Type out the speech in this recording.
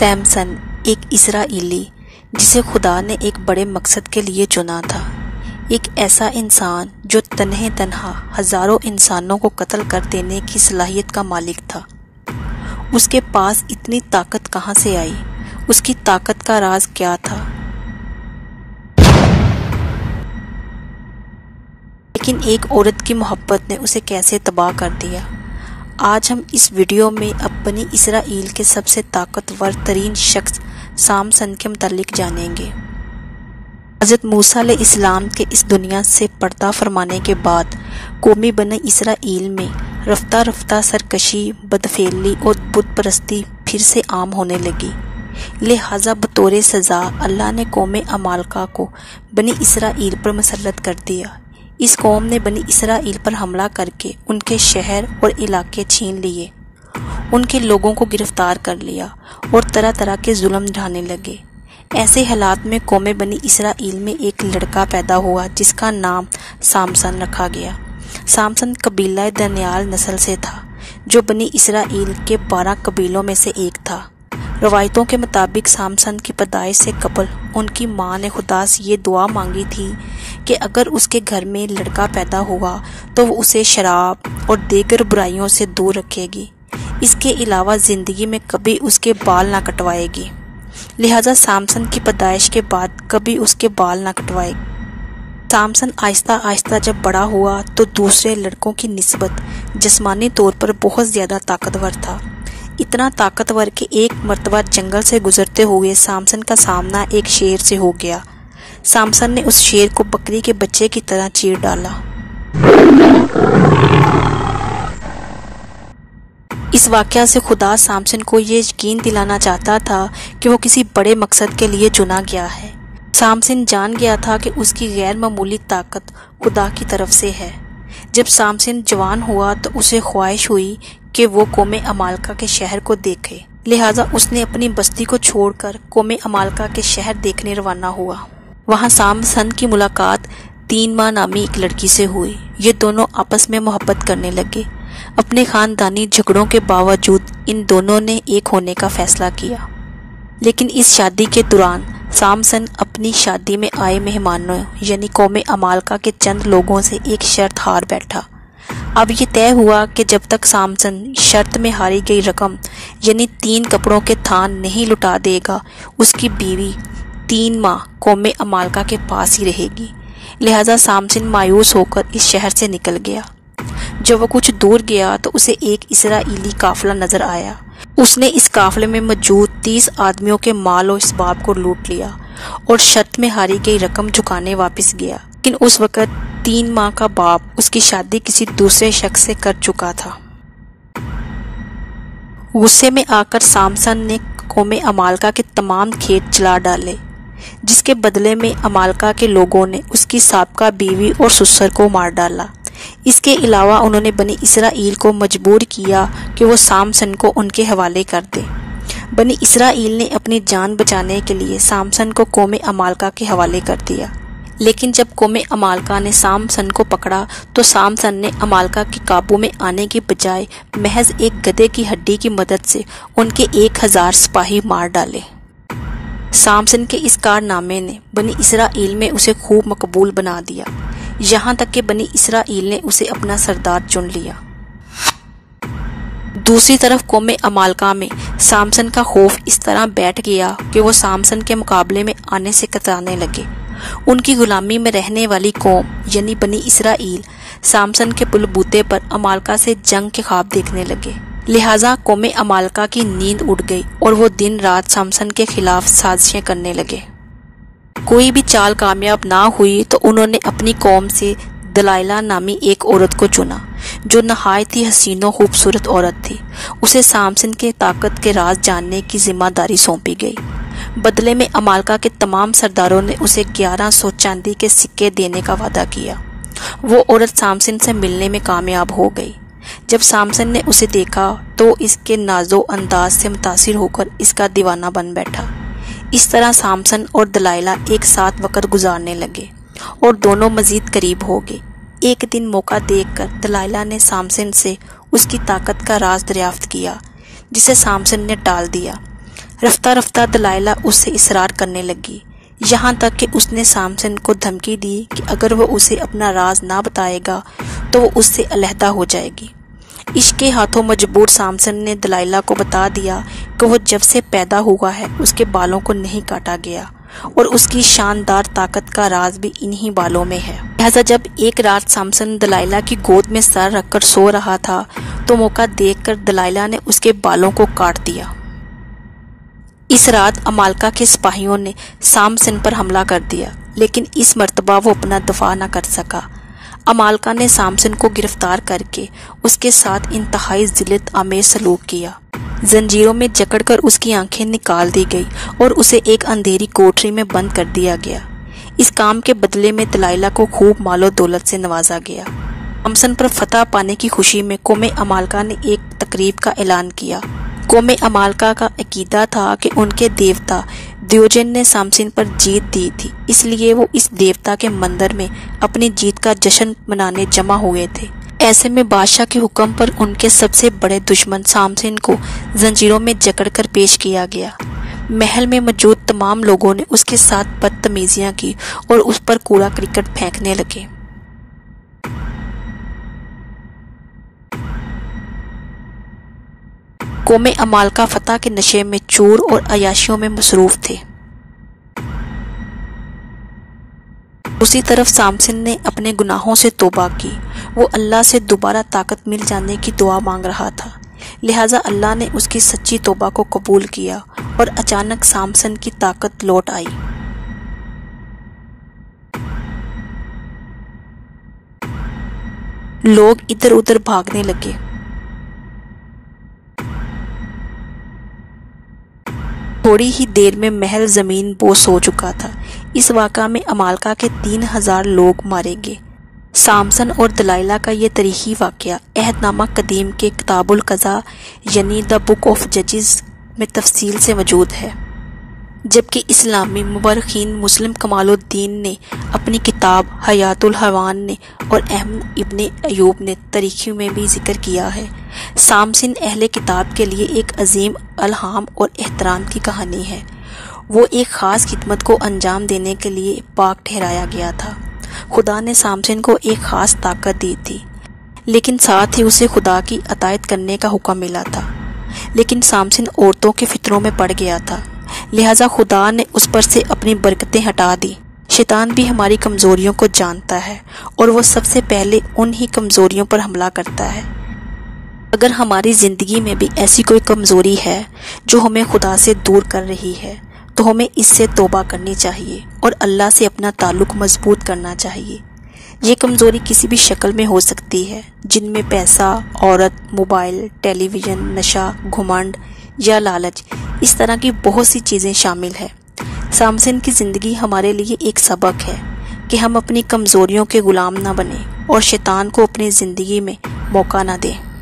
सैमसन एक इसराइली जिसे खुदा ने एक बड़े मकसद के लिए चुना था। एक ऐसा इंसान जो तन्हे तन्हा हजारों इंसानों को कत्ल कर देने की सलाहियत का मालिक था। उसके पास इतनी ताकत कहाँ से आई? उसकी ताकत का राज क्या था? लेकिन एक औरत की मोहब्बत ने उसे कैसे तबाह कर दिया। आज हम इस वीडियो में अब बनी इसराइल के सबसे ताकतवर तरीन शख्स सामसन के मुतालिक जानेंगे। हज़रत मूसा अलैहिस्सलाम के इस दुनिया से पर्दा फरमाने के बाद कौमी बनी इसराइल में रफ्ता रफ्ता सरकशी, बदफेली और बुत परस्ती फिर से आम होने लगी। लिहाजा बतौर सज़ा अल्लाह ने कौम अमालका को बनी इसराइल पर मुसल्लत कर दिया। इस कौम ने बनी इसराइल पर हमला करके उनके शहर और इलाके छीन लिए, उनके लोगों को गिरफ्तार कर लिया और तरह तरह के जुल्म ढाने लगे। ऐसे हालात में कौम बनी इसराइल में एक लड़का पैदा हुआ जिसका नाम सामसन रखा गया। सामसन कबीला दनियाल नस्ल से था जो बनी इसराइल के 12 कबीलों में से एक था। रवायतों के मुताबिक सामसन की पैदाइश से कबल उनकी माँ ने खुदा से ये दुआ मांगी थी कि अगर उसके घर में लड़का पैदा हुआ तो वो उसे शराब और दीगर बुराइयों से दूर रखेगी। इसके अलावा ज़िंदगी में कभी उसके बाल ना कटवाएगी। लिहाजा सामसन की पैदाइश के बाद कभी उसके बाल ना कटवाएगी। सामसन आहिस्ता आहिस्ता जब बड़ा हुआ तो दूसरे लड़कों की निस्बत जिस्मानी तौर पर बहुत ज़्यादा ताकतवर था। इतना ताकतवर कि एक मर्तबा जंगल से गुजरते हुए सामसन का सामना एक शेर से हो गया। सामसन ने उस शेर को बकरी के बच्चे की तरह चीर डाला। इस वाकया से खुदा सामसन को ये यकीन दिलाना चाहता था कि वो किसी बड़े मकसद के लिए चुना गया है। सामसन जान गया था कि उसकी गैर मामूली ताकत खुदा की तरफ से है। जब सामसन जवान हुआ तो उसे ख्वाहिश हुई कि वो कौम अमालका के शहर को देखे। लिहाजा उसने अपनी बस्ती को छोड़कर कौम अमालका के शहर देखने रवाना हुआ। वहाँ सामसन की मुलाकात तीनमा नामी एक लड़की से हुई। ये दोनों आपस में मोहब्बत करने लगे। अपने खानदानी झगड़ों के बावजूद इन दोनों ने एक होने का फैसला किया। लेकिन इस शादी के दौरान सामसन अपनी शादी में आए मेहमानों यानी कौम अमालका के चंद लोगों से एक शर्त हार बैठा। अब ये तय हुआ कि जब तक सामसन शर्त में हारी गई रकम यानी 3 कपड़ों के थान नहीं लुटा देगा, उसकी बीवी 3 माह कौम अमालका के पास ही रहेगी। लिहाजा सामसन मायूस होकर इस शहर से निकल गया। जब वो कुछ दूर गया तो उसे एक इसराइली काफिला नजर आया। उसने इस काफिले में मौजूद 30 आदमियों के माल और इसबाब को लूट लिया और शर्त में हारी गई रकम चुकाने वापस गया। लेकिन उस वक़्त 3 माह का बाप उसकी शादी किसी दूसरे शख्स से कर चुका था। गुस्से में आकर सामसन ने कौम अमालका के तमाम खेत जला डाले, जिसके बदले में अमालका के लोगों ने उसकी साबका बीवी और ससुर को मार डाला। इसके अलावा उन्होंने बनी इसराइल को मजबूर किया कि वो सामसन को उनके हवाले कर दे। बनी इसराइल ने अपनी जान बचाने के लिए सामसन को कौम अमालका के हवाले कर दिया। लेकिन जब कौम अमालका ने सामसन को पकड़ा तो सामसन ने अमालका के काबू में आने की बजाय महज एक गधे की हड्डी की मदद से उनके 1000 सिपाही मार डाले। सामसन के इस कारनामे ने बनी इसराइल में उसे खूब मकबूल बना दिया, यहाँ तक कि बनी इसराइल ने उसे अपना सरदार चुन लिया। दूसरी तरफ कौम अमालका में सामसन का खौफ इस तरह बैठ गया कि वो सामसन के मुकाबले में आने से कतराने लगे। उनकी गुलामी में रहने वाली कौम यानी बनी इसराइल सामसन के बुलबूते पर अमालका से जंग के ख्वाब देखने लगे। लिहाजा कौम अमालका की नींद उड़ गई और वो दिन रात सामसन के खिलाफ साजिशें करने लगे। कोई भी चाल कामयाब ना हुई तो उन्होंने अपनी कौम से दलाइला नामी एक औरत को चुना जो नहायत ही हसीन और खूबसूरत औरत थी। उसे सामसन के ताकत के राज जानने की जिम्मेदारी सौंपी गई। बदले में अमालका के तमाम सरदारों ने उसे 1100 चांदी के सिक्के देने का वादा किया। वो औरत सामसन से मिलने में कामयाब हो गई। जब सामसन ने उसे देखा तो इसके नाजो अंदाज से मुतासिर होकर इसका दीवाना बन बैठा। इस तरह सामसन और दलाइला एक साथ वक्त गुजारने लगे और दोनों मजीद करीब हो गए। एक दिन मौका देखकर दलाइला ने सामसन से उसकी ताकत का राज दरियाफ्त किया, जिसे सामसन ने टाल दिया। رفتہ رفتہ دلائلہ اس سے اصرار کرنے لگی، یہاں تک کہ اس نے سامسن کو دھمکی دی کہ اگر وہ اسے اپنا راز نہ بتائے گا تو وہ اس سے علیحدہ ہو جائے گی۔ عشق کے ہاتھوں مجبور سامسن نے دلائلہ کو بتا دیا کہ وہ جب سے پیدا ہوا ہے اس کے بالوں کو نہیں کاٹا گیا اور اس کی شاندار طاقت کا راز بھی انہی بالوں میں ہے۔ لہذا جب ایک رات سامسن دلائلہ کی گود میں سر رکھ کر سو رہا تھا تو موقع دیکھ کر دلائلہ نے اس کے بالوں کو کاٹ دیا۔ اس رات عمالقہ کے سپاہیوں نے سامسن پر حملہ کر دیا، لیکن اس مرتبہ وہ اپنا دفاع نہ کر سکا۔ عمالقہ نے سامسن کو گرفتار کر کے اس کے ساتھ انتہائی ذلت آمیز سلوک کیا۔ زنجیروں میں جکڑ کر اس کی آنکھیں نکال دی گئی اور اسے ایک اندھیری کوٹری میں بند کر دیا گیا۔ اس کام کے بدلے میں دلائلہ کو خوب مال و دولت سے نوازا گیا۔ سامسن پر فتح پانے کی خوشی میں قوم عمالقہ نے ایک تقریب کا اعلان کیا۔ قوم عمالقہ کا عقیدہ تھا کہ ان کے دیوتا دیوجن نے سامسن پر جیت دی تھی، اس لیے وہ اس دیوتا کے مندر میں اپنی جیت کا جشن منانے جمع ہوئے تھے۔ ایسے میں بادشاہ کے حکم پر ان کے سب سے بڑے دشمن سامسن کو زنجیروں میں جکڑ کر پیش کیا گیا۔ محل میں موجود تمام لوگوں نے اس کے ساتھ بدتمیزیاں کی اور اس پر کوڑا کرکٹ پھینکنے لگے۔ قوم عمالقہ فتح کے نشے میں چور اور عیاشیوں میں مصروف تھے۔ دوسری طرف سامسن نے اپنے گناہوں سے توبہ کی، وہ اللہ سے دوبارہ طاقت مل جانے کی دعا مانگ رہا تھا، لہٰذا اللہ نے اس کی سچی توبہ کو قبول کیا اور اچانک سامسن کی طاقت لوٹ آئی۔ لوگ ادھر ادھر بھاگنے لگے۔ تھوڑی ہی دیر میں محل زمین بوس ہو چکا تھا۔ اس واقعہ میں عمالقہ کے 3000 لوگ مارے گئے۔ سامسن اور دلائلہ کا یہ تاریخی واقعہ عہد نامہ قدیم کے کتاب القضاء یعنی دا بک آف ججز میں تفصیل سے موجود ہے، جبکہ اسلامی مورخین مسلم کمال الدین نے اپنی کتاب حیات الحیوان نے اور احمد ابن ایوب نے تاریخیوں میں بھی ذکر کیا ہے۔ سامسن اہل کتاب کے لیے ایک عظیم الہام اور احترام کی کہانی ہے۔ وہ ایک خاص خدمت کو انجام دینے کے لیے پاک ٹھہرایا گیا تھا۔ خدا نے سامسن کو ایک خاص طاقت دی تھی، لیکن ساتھ ہی اسے خدا کی اطاعت کرنے کا حکم ملا تھا۔ لیکن سامسن عورتوں کے فطروں میں پڑ گیا تھا، لہٰذا خدا نے اس پر سے اپنی برکتیں ہٹا دی۔ شیطان بھی ہماری کمزوریوں کو جانتا ہے اور وہ سب سے پہلے انہی کمزوریوں پر حملہ کرتا ہے۔ اگر ہماری زندگی میں بھی ایسی کوئی کمزوری ہے جو ہمیں خدا سے دور کر رہی ہے تو ہمیں اس سے توبہ کرنی چاہیے اور اللہ سے اپنا تعلق مضبوط کرنا چاہیے۔ یہ کمزوری کسی بھی شکل میں ہو سکتی ہے، جن میں پیسہ، عورت، موبائل، ٹیلی ویژن، نشہ، گھمنڈ یا لالچ، اس طرح کی بہت سی چیزیں شامل ہیں۔ سامسن کی زندگی ہمارے لیے ایک سبق ہے کہ ہم اپنی کمزوریوں کے غلام نہ بنیں اور شیطان کو اپنی زندگی میں موقع نہ دیں۔